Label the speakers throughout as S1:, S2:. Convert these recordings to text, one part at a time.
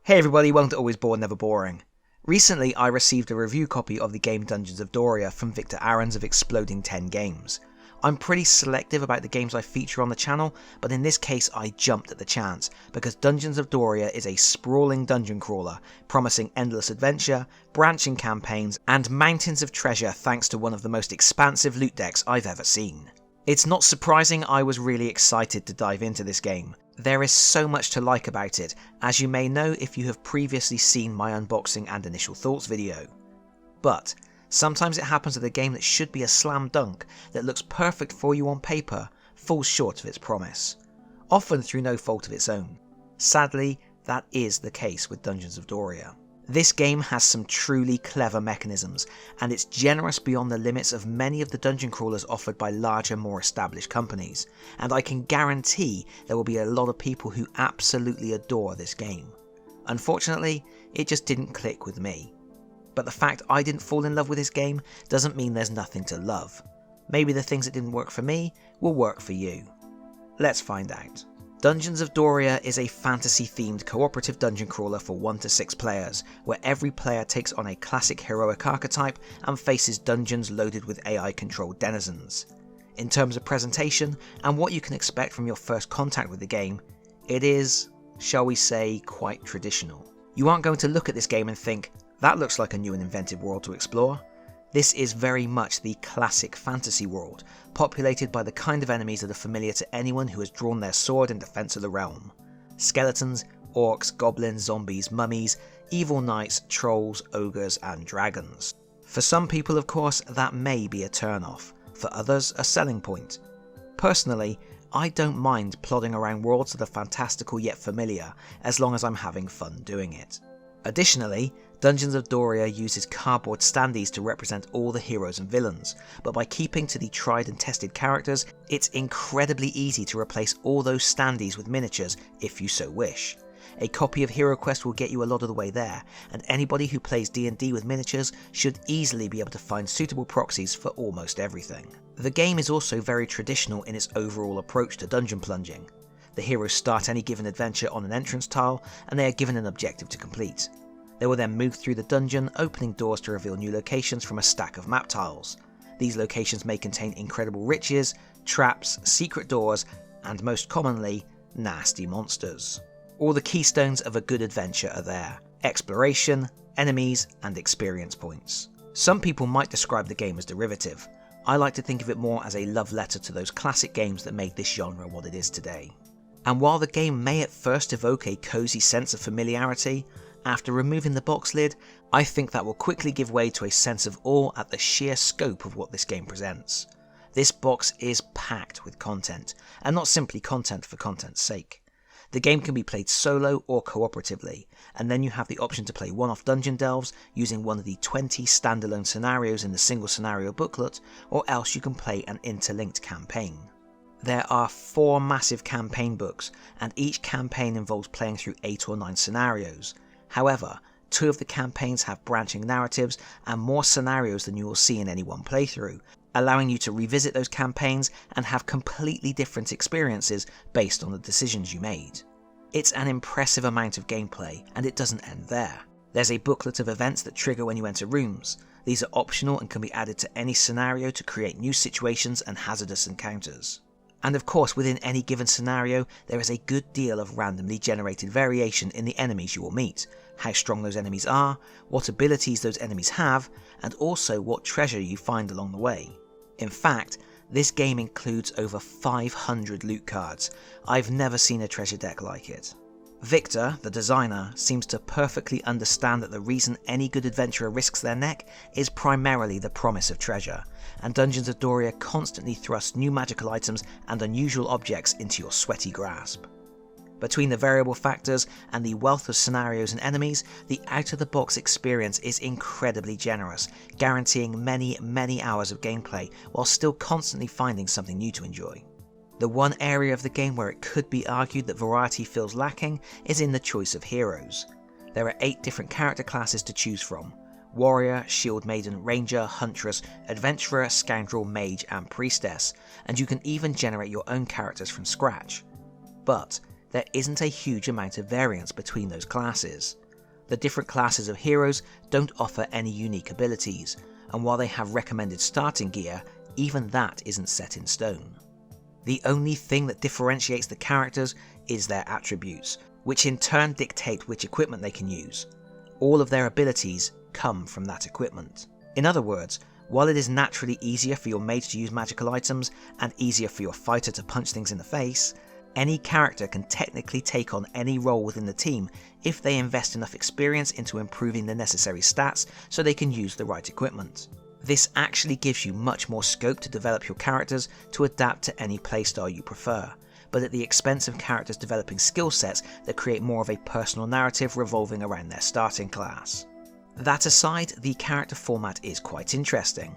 S1: Hey everybody, welcome to Always Bored, Never Boring. Recently I received a review copy of the game Dungeons of Doria from Victor Aarons of Exploding 10 Games. I'm pretty selective about the games I feature on the channel, but in this case I jumped at the chance, because Dungeons of Doria is a sprawling dungeon crawler, promising endless adventure, branching campaigns, and mountains of treasure thanks to one of the most expansive loot decks I've ever seen. It's not surprising I was really excited to dive into this game. There is so much to like about it, as you may know if you have previously seen my unboxing and initial thoughts video. But sometimes it happens that a game that should be a slam dunk, that looks perfect for you on paper, falls short of its promise. Often through no fault of its own. Sadly, that is the case with Dungeons of Doria. This game has some truly clever mechanisms, and it's generous beyond the limits of many of the dungeon crawlers offered by larger, more established companies, and I can guarantee there will be a lot of people who absolutely adore this game. Unfortunately, it just didn't click with me. But the fact I didn't fall in love with this game doesn't mean there's nothing to love. Maybe the things that didn't work for me will work for you. Let's find out. Dungeons of Doria is a fantasy-themed cooperative dungeon crawler for 1 to 6 players, where every player takes on a classic heroic archetype and faces dungeons loaded with AI-controlled denizens. In terms of presentation and what you can expect from your first contact with the game, it is, shall we say, quite traditional. You aren't going to look at this game and think, that looks like a new and inventive world to explore. This is very much the classic fantasy world, populated by the kind of enemies that are familiar to anyone who has drawn their sword in defense of the realm. Skeletons, orcs, goblins, zombies, mummies, evil knights, trolls, ogres and dragons. For some people of course that may be a turn-off, for others a selling point. Personally, I don't mind plodding around worlds that are fantastical yet familiar, as long as I'm having fun doing it. Additionally, Dungeons of Doria uses cardboard standees to represent all the heroes and villains, but by keeping to the tried and tested characters, it's incredibly easy to replace all those standees with miniatures if you so wish. A copy of HeroQuest will get you a lot of the way there, and anybody who plays D&D with miniatures should easily be able to find suitable proxies for almost everything. The game is also very traditional in its overall approach to dungeon plunging. The heroes start any given adventure on an entrance tile, and they are given an objective to complete. They will then move through the dungeon, opening doors to reveal new locations from a stack of map tiles. These locations may contain incredible riches, traps, secret doors, and most commonly, nasty monsters. All the keystones of a good adventure are there: exploration, enemies, and experience points. Some people might describe the game as derivative. I like to think of it more as a love letter to those classic games that made this genre what it is today. And while the game may at first evoke a cozy sense of familiarity, after removing the box lid, I think that will quickly give way to a sense of awe at the sheer scope of what this game presents. This box is packed with content, and not simply content for content's sake. The game can be played solo or cooperatively, and then you have the option to play one-off dungeon delves using one of the 20 standalone scenarios in the single scenario booklet, or else you can play an interlinked campaign. There are 4 massive campaign books, and each campaign involves playing through 8 or 9 scenarios. However, 2 of the campaigns have branching narratives and more scenarios than you will see in any one playthrough, allowing you to revisit those campaigns and have completely different experiences based on the decisions you made. It's an impressive amount of gameplay, and it doesn't end there. There's a booklet of events that trigger when you enter rooms. These are optional and can be added to any scenario to create new situations and hazardous encounters. And of course, within any given scenario, there is a good deal of randomly generated variation in the enemies you will meet, how strong those enemies are, what abilities those enemies have, and also what treasure you find along the way. In fact, this game includes over 500 loot cards. I've never seen a treasure deck like it. Victor, the designer, seems to perfectly understand that the reason any good adventurer risks their neck is primarily the promise of treasure, and Dungeons of Doria constantly thrusts new magical items and unusual objects into your sweaty grasp. Between the variable factors and the wealth of scenarios and enemies, the out-of-the-box experience is incredibly generous, guaranteeing many hours of gameplay while still constantly finding something new to enjoy. The one area of the game where it could be argued that variety feels lacking is in the choice of heroes. There are 8 different character classes to choose from: warrior, shield maiden, ranger, huntress, adventurer, scoundrel, mage and priestess, and you can even generate your own characters from scratch. But there isn't a huge amount of variance between those classes. The different classes of heroes don't offer any unique abilities, and while they have recommended starting gear, even that isn't set in stone. The only thing that differentiates the characters is their attributes, which in turn dictate which equipment they can use. All of their abilities come from that equipment. In other words, while it is naturally easier for your mage to use magical items and easier for your fighter to punch things in the face, any character can technically take on any role within the team if they invest enough experience into improving the necessary stats so they can use the right equipment. This actually gives you much more scope to develop your characters to adapt to any playstyle you prefer, but at the expense of characters developing skill sets that create more of a personal narrative revolving around their starting class. That aside, the character format is quite interesting.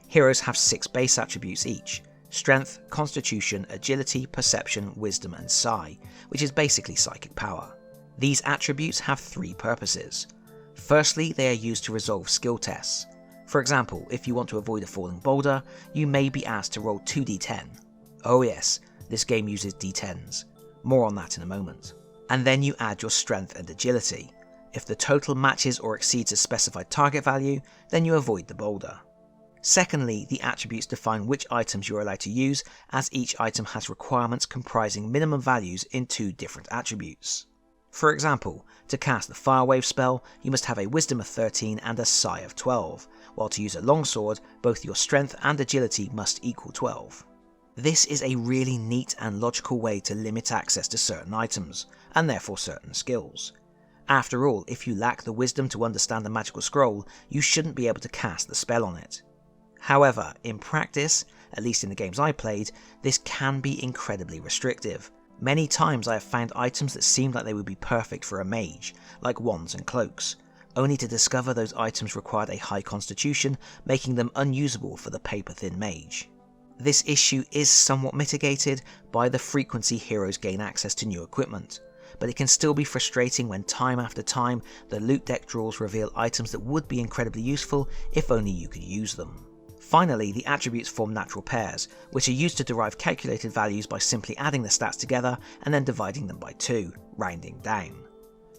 S1: Heroes have 6 base attributes each: Strength, Constitution, Agility, Perception, Wisdom and Psi, which is basically psychic power. These attributes have 3 purposes. Firstly, they are used to resolve skill tests. For example, if you want to avoid a falling boulder, you may be asked to roll 2d10. Oh yes, this game uses d10s. More on that in a moment. And then you add your Strength and Agility. If the total matches or exceeds a specified target value, then you avoid the boulder. Secondly, the attributes define which items you are allowed to use, as each item has requirements comprising minimum values in 2 different attributes. For example, to cast the Firewave spell, you must have a Wisdom of 13 and a Psi of 12, while to use a longsword, both your Strength and Agility must equal 12. This is a really neat and logical way to limit access to certain items, and therefore certain skills. After all, if you lack the wisdom to understand the magical scroll, you shouldn't be able to cast the spell on it. However, in practice, at least in the games I played, this can be incredibly restrictive. Many times I have found items that seemed like they would be perfect for a mage, like wands and cloaks, only to discover those items required a high constitution, making them unusable for the paper-thin mage. This issue is somewhat mitigated by the frequency heroes gain access to new equipment, but it can still be frustrating when time after time the loot deck draws reveal items that would be incredibly useful if only you could use them. Finally, the attributes form natural pairs, which are used to derive calculated values by simply adding the stats together and then dividing them by 2, rounding down.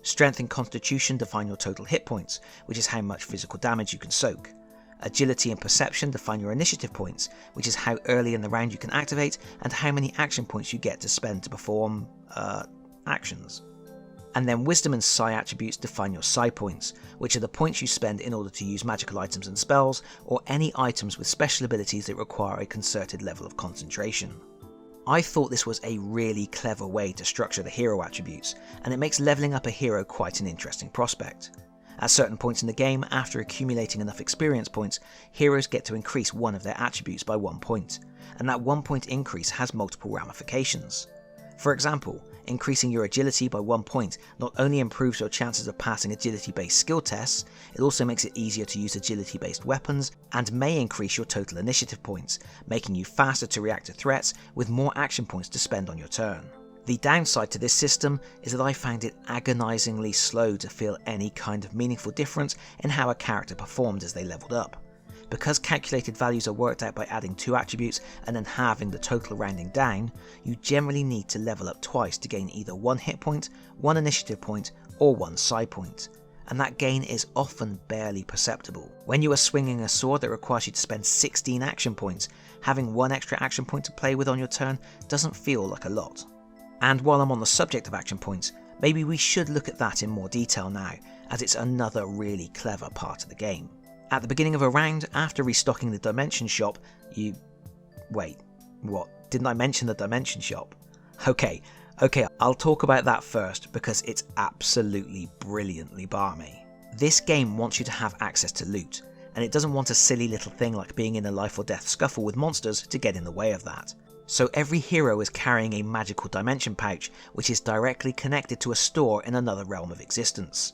S1: Strength and Constitution define your total hit points, which is how much physical damage you can soak. Agility and Perception define your initiative points, which is how early in the round you can activate and how many action points you get to spend to perform actions. And then Wisdom and Psi attributes define your Psi points, which are the points you spend in order to use magical items and spells, or any items with special abilities that require a concerted level of concentration. I thought this was a really clever way to structure the hero attributes, and it makes leveling up a hero quite an interesting prospect. At certain points in the game, after accumulating enough experience points, heroes get to increase one of their attributes by 1 point, and that 1 point increase has multiple ramifications. For example, increasing your agility by 1 point not only improves your chances of passing agility-based skill tests, it also makes it easier to use agility-based weapons, and may increase your total initiative points, making you faster to react to threats with more action points to spend on your turn. The downside to this system is that I found it agonisingly slow to feel any kind of meaningful difference in how a character performed as they leveled up. Because calculated values are worked out by adding 2 attributes and then halving the total rounding down, you generally need to level up twice to gain either 1 hit point, 1 initiative point, or 1 psi point, and that gain is often barely perceptible. When you are swinging a sword that requires you to spend 16 action points, having 1 extra action point to play with on your turn doesn't feel like a lot. And while I'm on the subject of action points, maybe we should look at that in more detail now, as it's another really clever part of the game. At the beginning of a round, after restocking the Dimension Shop, Wait, what? Didn't I mention the Dimension Shop? Okay, I'll talk about that first because it's absolutely brilliantly barmy. This game wants you to have access to loot, and it doesn't want a silly little thing like being in a life or death scuffle with monsters to get in the way of that. So every hero is carrying a magical dimension pouch, which is directly connected to a store in another realm of existence.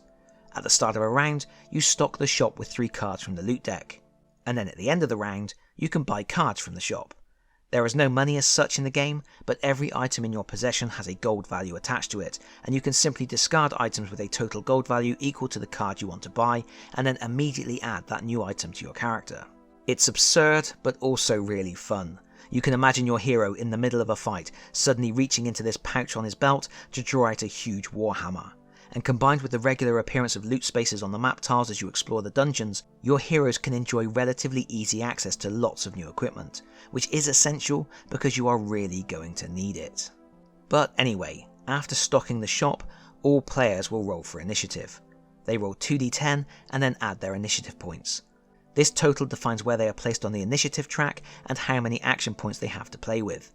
S1: At the start of a round, you stock the shop with 3 cards from the loot deck, and then at the end of the round, you can buy cards from the shop. There is no money as such in the game, but every item in your possession has a gold value attached to it, and you can simply discard items with a total gold value equal to the card you want to buy, and then immediately add that new item to your character. It's absurd, but also really fun. You can imagine your hero in the middle of a fight, suddenly reaching into this pouch on his belt to draw out a huge warhammer. And combined with the regular appearance of loot spaces on the map tiles as you explore the dungeons, your heroes can enjoy relatively easy access to lots of new equipment, which is essential because you are really going to need it. But anyway, after stocking the shop, all players will roll for initiative. They roll 2d10 and then add their initiative points. This total defines where they are placed on the initiative track and how many action points they have to play with.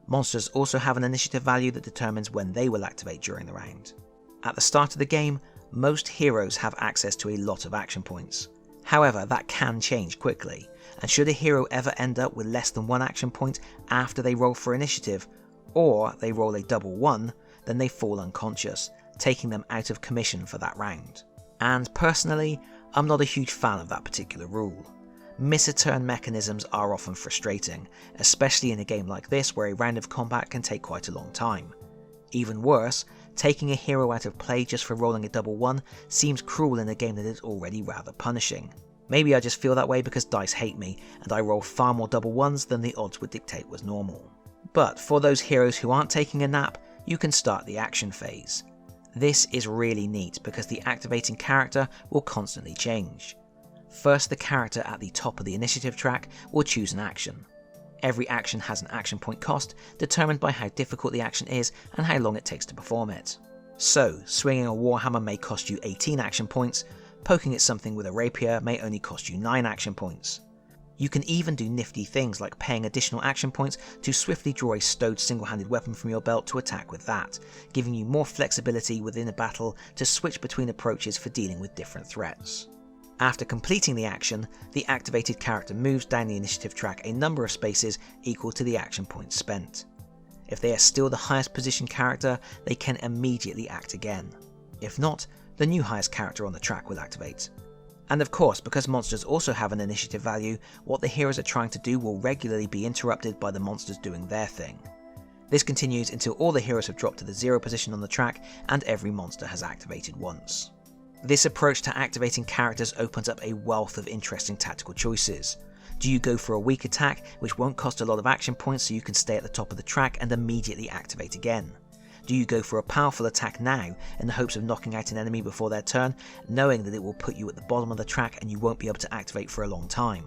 S1: Monsters also have an initiative value that determines when they will activate during the round. At the start of the game, most heroes have access to a lot of action points. However, that can change quickly, and should a hero ever end up with less than one action point after they roll for initiative, or they roll a double 1, then they fall unconscious, taking them out of commission for that round. And personally, I'm not a huge fan of that particular rule. Miss-a-turn mechanisms are often frustrating, especially in a game like this where a round of combat can take quite a long time. Even worse, taking a hero out of play just for rolling a double 1 seems cruel in a game that is already rather punishing. Maybe I just feel that way because dice hate me, and I roll far more double 1s than the odds would dictate was normal. But for those heroes who aren't taking a nap, you can start the action phase. This is really neat because the activating character will constantly change. First, the character at the top of the initiative track will choose an action. Every action has an action point cost, determined by how difficult the action is and how long it takes to perform it. So, swinging a warhammer may cost you 18 action points, poking at something with a rapier may only cost you 9 action points. You can even do nifty things like paying additional action points to swiftly draw a stowed single-handed weapon from your belt to attack with that, giving you more flexibility within a battle to switch between approaches for dealing with different threats. After completing the action, the activated character moves down the initiative track a number of spaces equal to the action points spent. If they are still the highest position character, they can immediately act again. If not, the new highest character on the track will activate. And of course, because monsters also have an initiative value, what the heroes are trying to do will regularly be interrupted by the monsters doing their thing. This continues until all the heroes have dropped to the 0 position on the track and every monster has activated once. This approach to activating characters opens up a wealth of interesting tactical choices. Do you go for a weak attack, which won't cost a lot of action points so you can stay at the top of the track and immediately activate again? Do you go for a powerful attack now in the hopes of knocking out an enemy before their turn, knowing that it will put you at the bottom of the track and you won't be able to activate for a long time?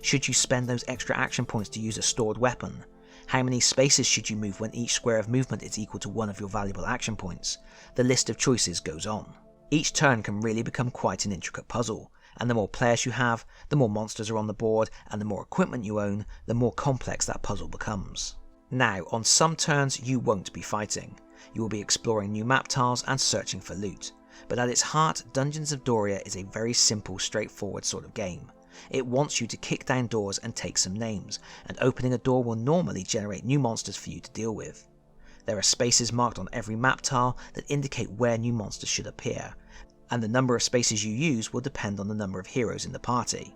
S1: Should you spend those extra action points to use a stored weapon? How many spaces should you move when each square of movement is equal to one of your valuable action points? The list of choices goes on. Each turn can really become quite an intricate puzzle, and the more players you have, the more monsters are on the board, and the more equipment you own, the more complex that puzzle becomes. Now, on some turns you won't be fighting. You will be exploring new map tiles and searching for loot, but at its heart, Dungeons of Doria is a very simple, straightforward sort of game. It wants you to kick down doors and take some names, and opening a door will normally generate new monsters for you to deal with. There are spaces marked on every map tile that indicate where new monsters should appear, and the number of spaces you use will depend on the number of heroes in the party.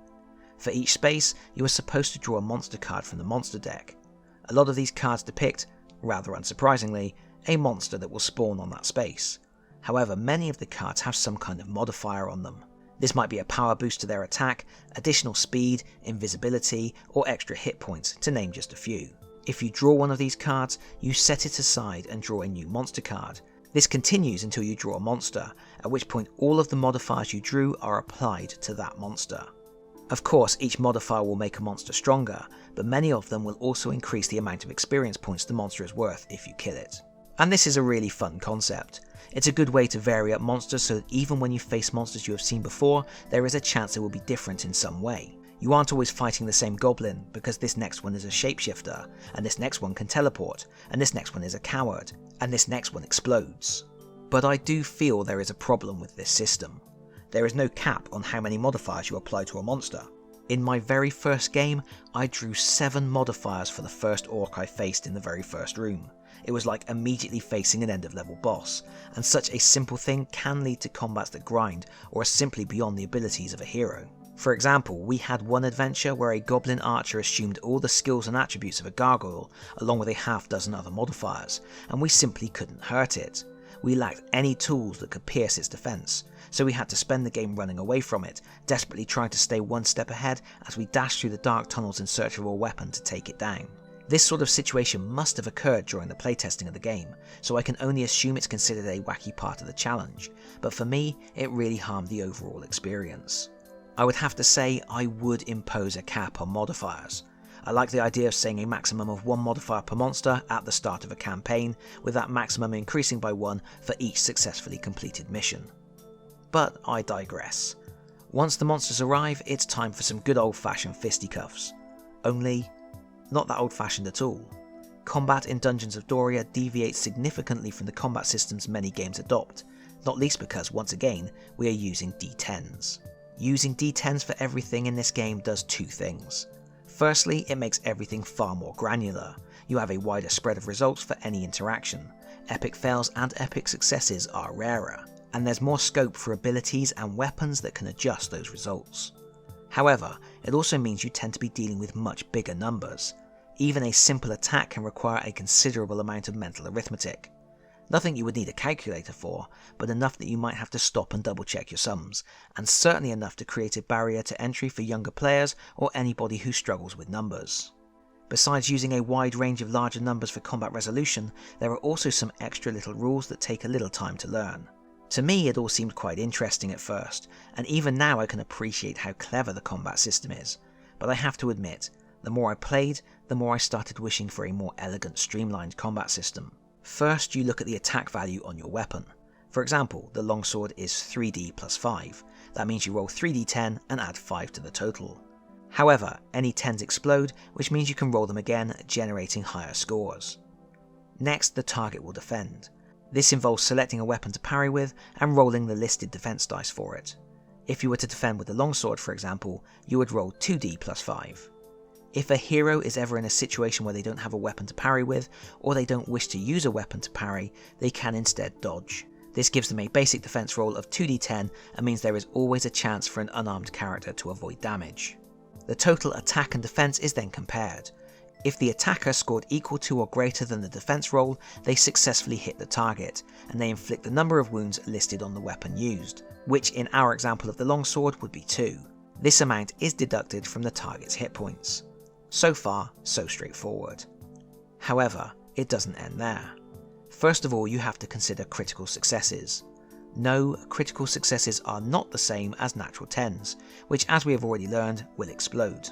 S1: For each space, you are supposed to draw a monster card from the monster deck. A lot of these cards depict, rather unsurprisingly, a monster that will spawn on that space. However, many of the cards have some kind of modifier on them. This might be a power boost to their attack, additional speed, invisibility, or extra hit points, to name just a few. If you draw one of these cards, you set it aside and draw a new monster card. This continues until you draw a monster, at which point all of the modifiers you drew are applied to that monster. Of course, each modifier will make a monster stronger, but many of them will also increase the amount of experience points the monster is worth if you kill it. And this is a really fun concept. It's a good way to vary up monsters so that even when you face monsters you have seen before, there is a chance they will be different in some way. You aren't always fighting the same goblin, because this next one is a shapeshifter, and this next one can teleport, and this next one is a coward, and this next one explodes. But I do feel there is a problem with this system. There is no cap on how many modifiers you apply to a monster. In my very first game, I drew 7 modifiers for the first orc I faced in the very first room. It was like immediately facing an end of level boss, and such a simple thing can lead to combats that grind or are simply beyond the abilities of a hero. For example, we had one adventure where a goblin archer assumed all the skills and attributes of a gargoyle, along with a half-dozen other modifiers, and we simply couldn't hurt it. We lacked any tools that could pierce its defense, so we had to spend the game running away from it, desperately trying to stay one step ahead as we dashed through the dark tunnels in search of a weapon to take it down. This sort of situation must have occurred during the playtesting of the game, so I can only assume it's considered a wacky part of the challenge, but for me, it really harmed the overall experience. I would have to say I would impose a cap on modifiers. I like the idea of saying a maximum of 1 modifier per monster at the start of a campaign, with that maximum increasing by 1 for each successfully completed mission. But I digress. Once the monsters arrive, it's time for some good old-fashioned fisticuffs. Only, not that old-fashioned at all. Combat in Dungeons of Doria deviates significantly from the combat systems many games adopt, not least because, once again, we are using D10s. Using D10s for everything in this game does 2 things. Firstly, it makes everything far more granular. You have a wider spread of results for any interaction. Epic fails and epic successes are rarer, and there's more scope for abilities and weapons that can adjust those results. However, it also means you tend to be dealing with much bigger numbers. Even a simple attack can require a considerable amount of mental arithmetic. Nothing you would need a calculator for, but enough that you might have to stop and double check your sums, and certainly enough to create a barrier to entry for younger players or anybody who struggles with numbers. Besides using a wide range of larger numbers for combat resolution, there are also some extra little rules that take a little time to learn. To me, it all seemed quite interesting at first, and even now I can appreciate how clever the combat system is, but I have to admit, the more I played, the more I started wishing for a more elegant, streamlined combat system. First, you look at the attack value on your weapon. For example, the longsword is 3d plus 5. That means you roll 3d10 and add 5 to the total. However, any 10s explode, which means you can roll them again, generating higher scores. Next, the target will defend. This involves selecting a weapon to parry with and rolling the listed defense dice for it. If you were to defend with the longsword, for example, you would roll 2d plus 5. If a hero is ever in a situation where they don't have a weapon to parry with, or they don't wish to use a weapon to parry, they can instead dodge. This gives them a basic defense roll of 2d10 and means there is always a chance for an unarmed character to avoid damage. The total attack and defense is then compared. If the attacker scored equal to or greater than the defense roll, they successfully hit the target, and they inflict the number of wounds listed on the weapon used, which in our example of the longsword would be 2. This amount is deducted from the target's hit points. So far, so straightforward. However, it doesn't end there. First of all, you have to consider critical successes. No, critical successes are not the same as natural 10s, which, as we have already learned, will explode.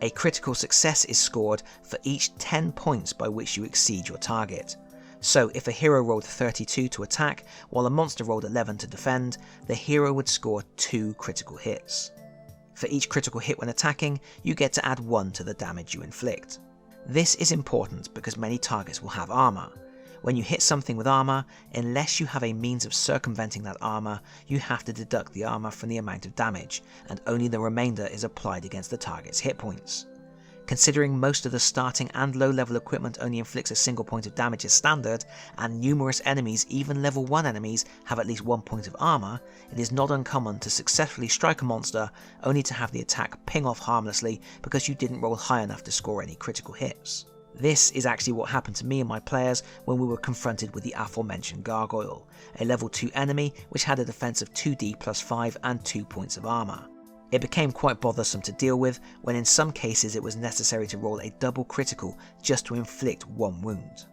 S1: A critical success is scored for each 10 points by which you exceed your target. So if a hero rolled 32 to attack, while a monster rolled 11 to defend, the hero would score 2 critical hits. For each critical hit when attacking, you get to add 1 to the damage you inflict. This is important because many targets will have armor. When you hit something with armor, unless you have a means of circumventing that armor, you have to deduct the armor from the amount of damage, and only the remainder is applied against the target's hit points. Considering most of the starting and low-level equipment only inflicts a single point of damage as standard, and numerous enemies, even level 1 enemies, have at least 1 point of armor, it is not uncommon to successfully strike a monster only to have the attack ping off harmlessly because you didn't roll high enough to score any critical hits. This is actually what happened to me and my players when we were confronted with the aforementioned Gargoyle, a level 2 enemy which had a defense of 2d plus 5 and 2 points of armor. It became quite bothersome to deal with when in some cases it was necessary to roll a double critical just to inflict 1 wound.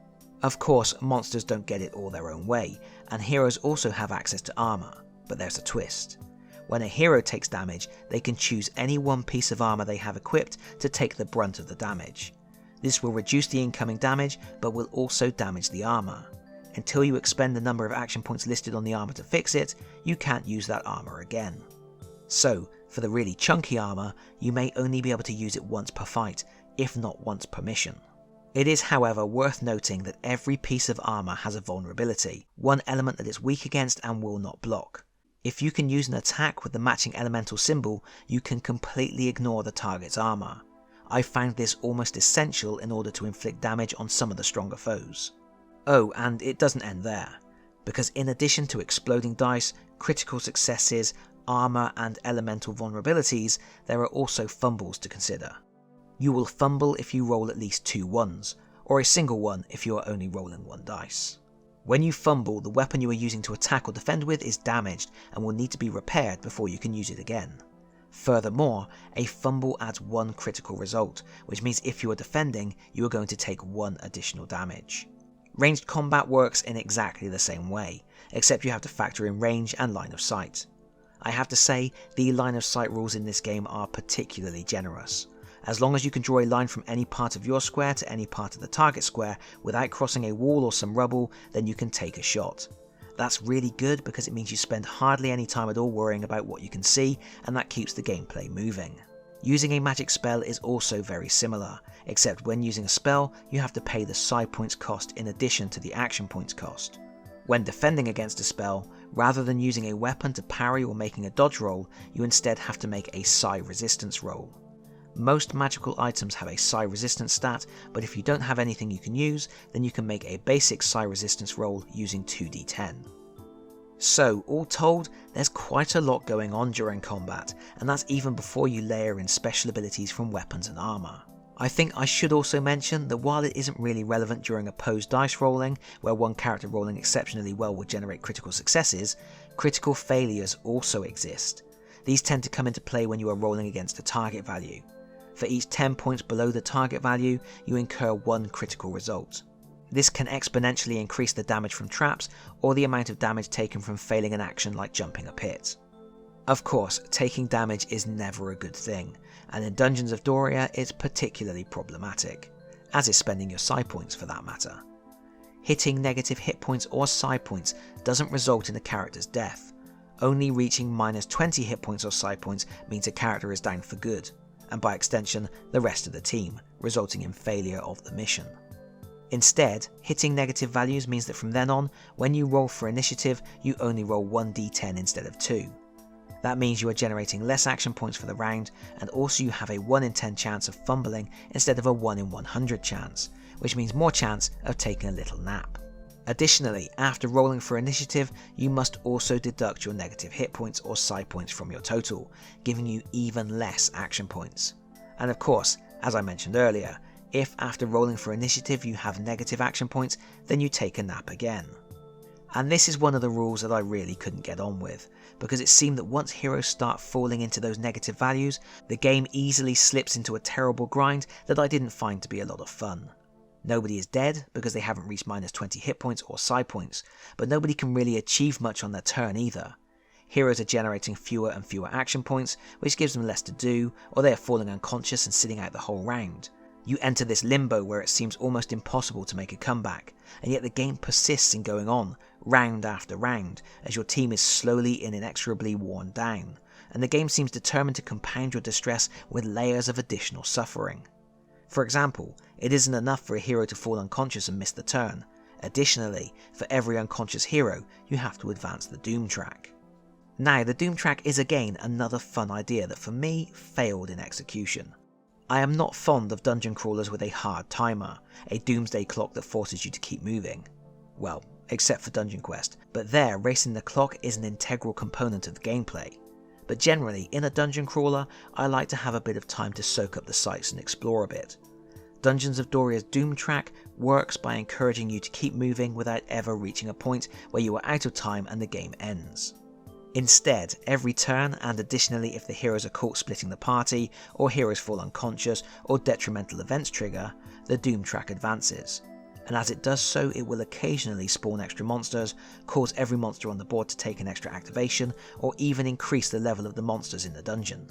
S1: Of course, monsters don't get it all their own way, and heroes also have access to armor, but there's a twist. When a hero takes damage, they can choose any one piece of armor they have equipped to take the brunt of the damage. This will reduce the incoming damage, but will also damage the armor. Until you expend the number of action points listed on the armor to fix it, you can't use that armor again. So, for the really chunky armor, you may only be able to use it once per fight, if not once per mission. It is, however, worth noting that every piece of armor has a vulnerability, one element that it's weak against and will not block. If you can use an attack with the matching elemental symbol, you can completely ignore the target's armor. I found this almost essential in order to inflict damage on some of the stronger foes. Oh, and it doesn't end there, because in addition to exploding dice, critical successes, armor and elemental vulnerabilities, there are also fumbles to consider. You will fumble if you roll at least 2 1s, or a single 1 if you are only rolling 1 dice. When you fumble, the weapon you are using to attack or defend with is damaged and will need to be repaired before you can use it again. Furthermore, a fumble adds 1 critical result, which means if you are defending, you are going to take 1 additional damage. Ranged combat works in exactly the same way, except you have to factor in range and line of sight. I have to say, the line of sight rules in this game are particularly generous. As long as you can draw a line from any part of your square to any part of the target square without crossing a wall or some rubble, then you can take a shot. That's really good because it means you spend hardly any time at all worrying about what you can see, and that keeps the gameplay moving. Using a magic spell is also very similar, except when using a spell, you have to pay the psi points cost in addition to the action points cost. When defending against a spell, rather than using a weapon to parry or making a dodge roll, you instead have to make a psi resistance roll. Most magical items have a psi resistance stat, but if you don't have anything you can use, then you can make a basic psi resistance roll using 2d10. So, all told, there's quite a lot going on during combat, and that's even before you layer in special abilities from weapons and armour. I think I should also mention that while it isn't really relevant during opposed dice rolling, where one character rolling exceptionally well will generate critical successes, critical failures also exist. These tend to come into play when you are rolling against a target value. For each 10 points below the target value, you incur 1 critical result. This can exponentially increase the damage from traps or the amount of damage taken from failing an action like jumping a pit. Of course, taking damage is never a good thing, and in Dungeons of Doria it's particularly problematic, as is spending your psi points for that matter. Hitting negative hit points or psi points doesn't result in a character's death. Only reaching -20 hit points or psi points means a character is down for good, and by extension the rest of the team, resulting in failure of the mission. Instead, hitting negative values means that from then on, when you roll for initiative, you only roll 1d10 instead of 2. That means you are generating less action points for the round, and also you have a 1 in 10 chance of fumbling instead of a 1 in 100 chance, which means more chance of taking a little nap. Additionally, after rolling for initiative, you must also deduct your negative hit points or psi points from your total, giving you even less action points. And of course, as I mentioned earlier, if after rolling for initiative you have negative action points, then you take a nap again. And this is one of the rules that I really couldn't get on with, because it seemed that once heroes start falling into those negative values, the game easily slips into a terrible grind that I didn't find to be a lot of fun. Nobody is dead because they haven't reached -20 hit points or psi points, but nobody can really achieve much on their turn either. Heroes are generating fewer and fewer action points, which gives them less to do, or they are falling unconscious and sitting out the whole round. You enter this limbo where it seems almost impossible to make a comeback, and yet the game persists in going on, round after round, as your team is slowly and inexorably worn down, and the game seems determined to compound your distress with layers of additional suffering. For example, it isn't enough for a hero to fall unconscious and miss the turn. Additionally, for every unconscious hero, you have to advance the Doom track. Now, the Doom track is again another fun idea that for me failed in execution. I am not fond of dungeon crawlers with a hard timer, a doomsday clock that forces you to keep moving. Well, except for Dungeon Quest, but there racing the clock is an integral component of the gameplay. But generally, in a dungeon crawler, I like to have a bit of time to soak up the sights and explore a bit. Dungeons of Doria's Doom track works by encouraging you to keep moving without ever reaching a point where you are out of time and the game ends. Instead, every turn, and additionally if the heroes are caught splitting the party, or heroes fall unconscious, or detrimental events trigger, the Doom track advances. And as it does so, it will occasionally spawn extra monsters, cause every monster on the board to take an extra activation, or even increase the level of the monsters in the dungeon.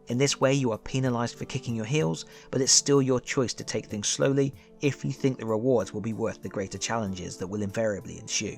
S1: In this way you are penalised for kicking your heels, but it's still your choice to take things slowly if you think the rewards will be worth the greater challenges that will invariably ensue.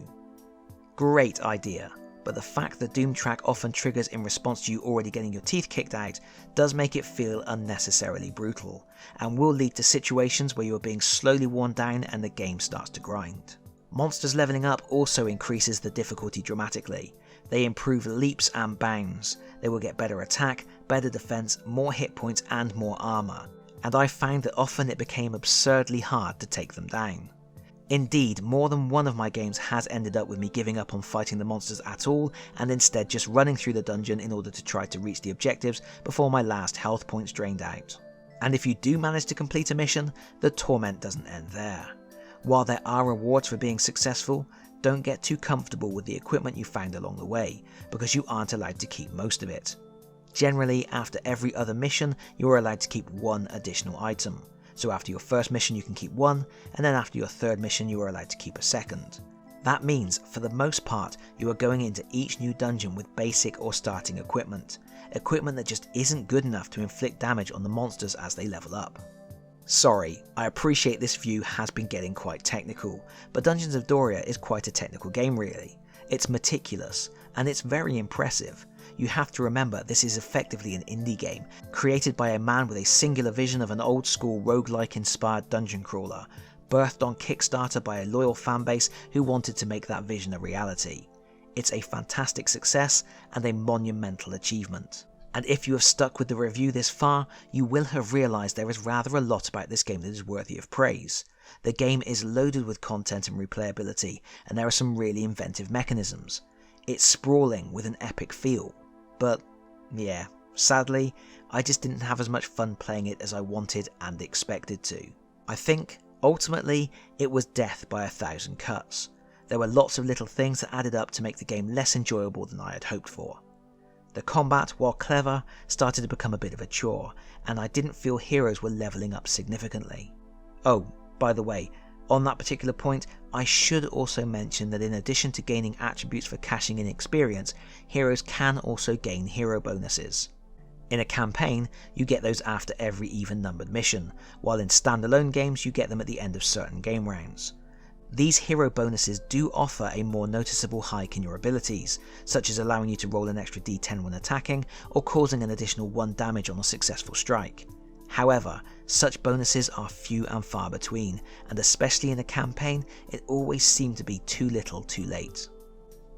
S1: Great idea. But the fact that Doom track often triggers in response to you already getting your teeth kicked out does make it feel unnecessarily brutal, and will lead to situations where you are being slowly worn down and the game starts to grind. Monsters levelling up also increases the difficulty dramatically. They improve leaps and bounds, they will get better attack, better defense, more hit points and more armour, and I found that often it became absurdly hard to take them down. Indeed, more than one of my games has ended up with me giving up on fighting the monsters at all and instead just running through the dungeon in order to try to reach the objectives before my last health points drained out. And if you do manage to complete a mission, the torment doesn't end there. While there are rewards for being successful, don't get too comfortable with the equipment you found along the way, because you aren't allowed to keep most of it. Generally, after every other mission, you are allowed to keep one additional item. So after your first mission you can keep one, and then after your third mission you are allowed to keep a second. That means, for the most part, you are going into each new dungeon with basic or starting equipment. Equipment that just isn't good enough to inflict damage on the monsters as they level up. Sorry, I appreciate this view has been getting quite technical, but Dungeons of Doria is quite a technical game really. It's meticulous, and it's very impressive. You have to remember this is effectively an indie game, created by a man with a singular vision of an old school roguelike inspired dungeon crawler, birthed on Kickstarter by a loyal fanbase who wanted to make that vision a reality. It's a fantastic success and a monumental achievement. And if you have stuck with the review this far, you will have realised there is rather a lot about this game that is worthy of praise. The game is loaded with content and replayability, and there are some really inventive mechanisms. It's sprawling with an epic feel. But yeah, sadly, I just didn't have as much fun playing it as I wanted and expected to. I think, ultimately, it was death by 1,000 cuts. There were lots of little things that added up to make the game less enjoyable than I had hoped for. The combat, while clever, started to become a bit of a chore, and I didn't feel heroes were levelling up significantly. Oh, by the way, on that particular point, I should also mention that in addition to gaining attributes for cashing in experience, heroes can also gain hero bonuses. In a campaign, you get those after every even-numbered mission, while in standalone games you get them at the end of certain game rounds. These hero bonuses do offer a more noticeable hike in your abilities, such as allowing you to roll an extra d10 when attacking, or causing an additional 1 damage on a successful strike. However, such bonuses are few and far between, and especially in a campaign, it always seemed to be too little too late.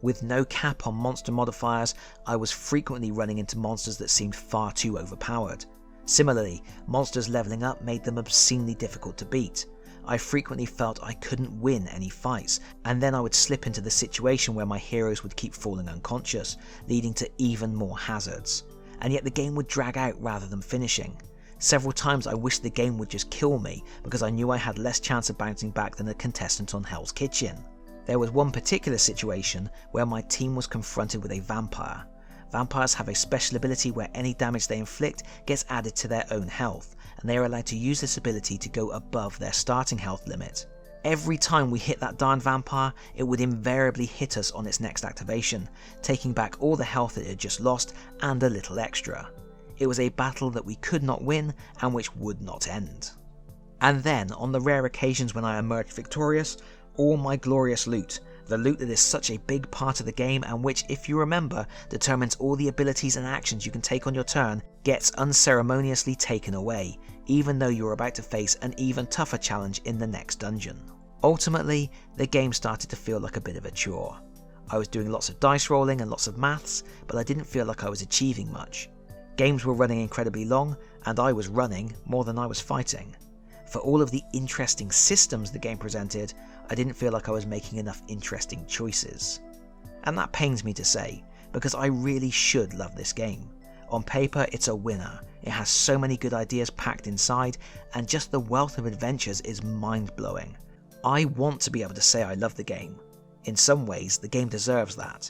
S1: With no cap on monster modifiers, I was frequently running into monsters that seemed far too overpowered. Similarly, monsters levelling up made them obscenely difficult to beat. I frequently felt I couldn't win any fights, and then I would slip into the situation where my heroes would keep falling unconscious, leading to even more hazards. And yet the game would drag out rather than finishing. Several times I wished the game would just kill me because I knew I had less chance of bouncing back than a contestant on Hell's Kitchen. There was one particular situation where my team was confronted with a vampire. Vampires have a special ability where any damage they inflict gets added to their own health, and they are allowed to use this ability to go above their starting health limit. Every time we hit that darn vampire, it would invariably hit us on its next activation, taking back all the health it had just lost and a little extra. It was a battle that we could not win and which would not end. And then, on the rare occasions when I emerged victorious, all my glorious loot, the loot that is such a big part of the game and which, if you remember, determines all the abilities and actions you can take on your turn, gets unceremoniously taken away, even though you are about to face an even tougher challenge in the next dungeon. Ultimately, the game started to feel like a bit of a chore. I was doing lots of dice rolling and lots of maths, but I didn't feel like I was achieving much. Games were running incredibly long, and I was running more than I was fighting. For all of the interesting systems the game presented, I didn't feel like I was making enough interesting choices. And that pains me to say, because I really should love this game. On paper, it's a winner. It has so many good ideas packed inside, and just the wealth of adventures is mind-blowing. I want to be able to say I love the game. In some ways, the game deserves that.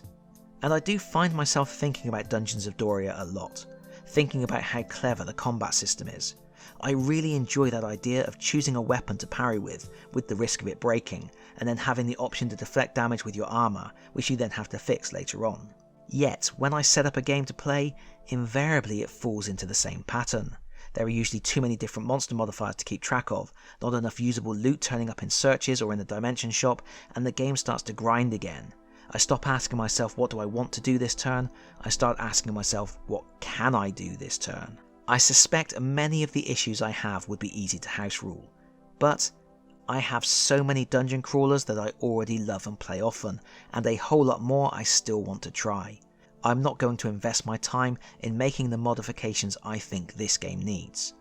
S1: And I do find myself thinking about Dungeons of Doria a lot, thinking about how clever the combat system is. I really enjoy that idea of choosing a weapon to parry with the risk of it breaking, and then having the option to deflect damage with your armour, which you then have to fix later on. Yet, when I set up a game to play, invariably it falls into the same pattern. There are usually too many different monster modifiers to keep track of, not enough usable loot turning up in searches or in the dimension shop, and the game starts to grind again. I stop asking myself what do I want to do this turn, I start asking myself what can I do this turn. I suspect many of the issues I have would be easy to house rule, but I have so many dungeon crawlers that I already love and play often, and a whole lot more I still want to try. I'm not going to invest my time in making the modifications I think this game needs.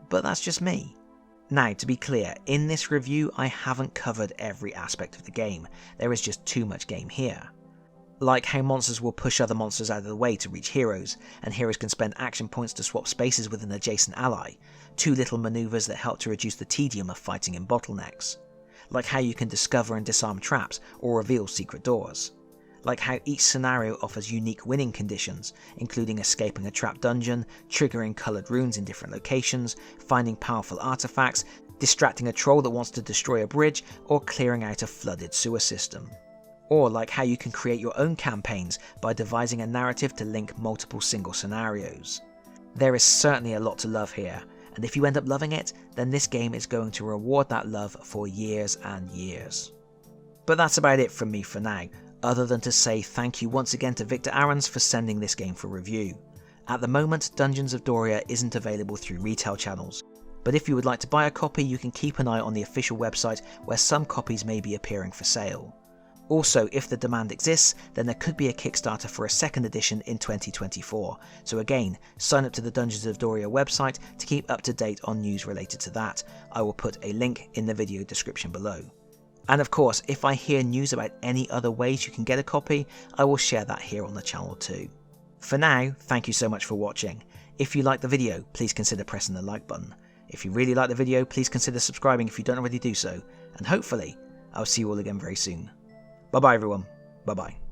S1: But that's just me. Now, to be clear, in this review I haven't covered every aspect of the game, there is just too much game here. Like how monsters will push other monsters out of the way to reach heroes, and heroes can spend action points to swap spaces with an adjacent ally, two little manoeuvres that help to reduce the tedium of fighting in bottlenecks. Like how you can discover and disarm traps or reveal secret doors. like how each scenario offers unique winning conditions, including escaping a trapped dungeon, triggering coloured runes in different locations, finding powerful artifacts, distracting a troll that wants to destroy a bridge, or clearing out a flooded sewer system. Or like how you can create your own campaigns by devising a narrative to link multiple single scenarios. There is certainly a lot to love here, and if you end up loving it, then this game is going to reward that love for years and years. But that's about it from me for now, other than to say thank you once again to Victor Ahrens for sending this game for review. At the moment, Dungeons of Doria isn't available through retail channels, but if you would like to buy a copy, you can keep an eye on the official website where some copies may be appearing for sale. Also, if the demand exists, then there could be a Kickstarter for a second edition in 2024, so again, sign up to the Dungeons of Doria website to keep up to date on news related to that. I will put a link in the video description below. And of course, if I hear news about any other ways you can get a copy, I will share that here on the channel too. For now, thank you so much for watching. If you liked the video, please consider pressing the like button. If you really like the video, please consider subscribing if you don't already do so, and hopefully, I'll see you all again very soon. Bye bye everyone, bye bye.